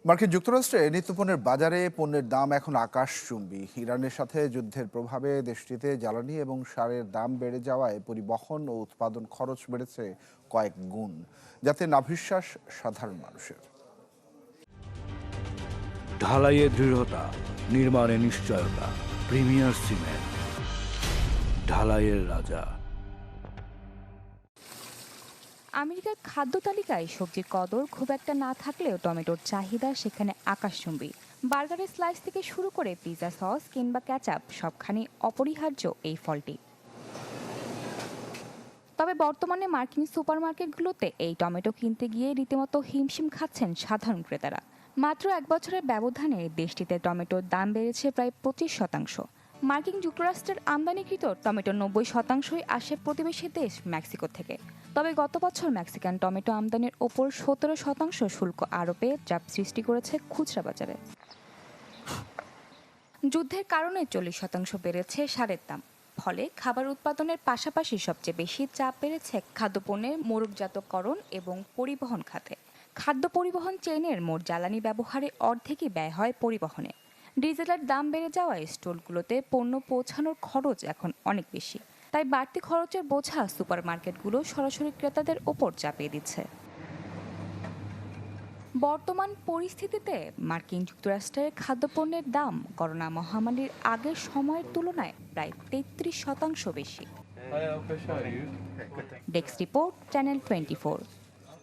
মার্কিন যুক্তরাষ্ট্রে নিত্যপণ্যের বাজারে পণ্যের দাম এখন আকাশচুম্বী। ইরানের সাথে যুদ্ধের প্রভাবে দেশটিতে জ্বালানি এবং সারের দাম বেড়ে যাওয়ায় পরিবহন ও উৎপাদন খরচ বেড়েছে কয়েক গুণ, যাতে নাভিশ্বাস সাধারণ মানুষের। ঢালাইয়ে দৃঢ়তা, নির্মাণে নিশ্চয়তা, প্রিমিয়ার সিমেন্ট, ঢালাইয়ের রাজা। আমেরিকার খাদ্য তালিকায় সবজির কদর খুব একটা না থাকলেও টমেটোর চাহিদা সেখানে আকাশচুম্বী। বার্গারের স্লাইস থেকে শুরু করে পিৎজা সস কিংবা ক্যাচআপ সবখানেই অপরিহার্য এই ফলটি। তবে বর্তমানে মার্কিন সুপারমার্কেটগুলোতে এই টমেটো কিনতে গিয়ে রীতিমতো হিমশিম খাচ্ছেন সাধারণ ক্রেতারা। মাত্র এক বছরের ব্যবধানে দেশটিতে টমেটোর দাম বেড়েছে প্রায় 25%। মার্কিন যুক্তরাষ্ট্রের আমদানিকৃত টমেটোর 90%ই আসে প্রতিবেশী দেশ মেক্সিকো থেকে। তবে গত বছর মেক্সিকান টমেটো আমদানির ওপর 17% শুল্ক আরোপে চাপ সৃষ্টি করেছে খুচরা বাজারে। যুদ্ধের কারণে 40% বেড়েছে সারের দাম। ফলে খাবার উৎপাদনের পাশাপাশি সবচেয়ে বেশি চাপ বেড়েছে খাদ্যপণ্যের মোড়কজাতকরণ এবং পরিবহন খাতে। খাদ্য পরিবহন চেইনের মোট জ্বালানি ব্যবহারে অর্ধেকই ব্যয় হয় পরিবহনে। ডিজেলের দাম বেড়ে যাওয়ায় স্টলগুলোতে পণ্য পৌঁছানোর খরচ এখন অনেক বেশি। তাই বাড়তি খরচের বোঝা সুপারমার্কেটগুলো সরাসরি ক্রেতাদের ওপর চাপিয়ে দিচ্ছে। বর্তমান পরিস্থিতিতে মার্কিন যুক্তরাষ্ট্রের খাদ্যপণ্যের দাম করোনা মহামারীর আগের সময়ের তুলনায় প্রায় 33% বেশি। Desk report, channel 24।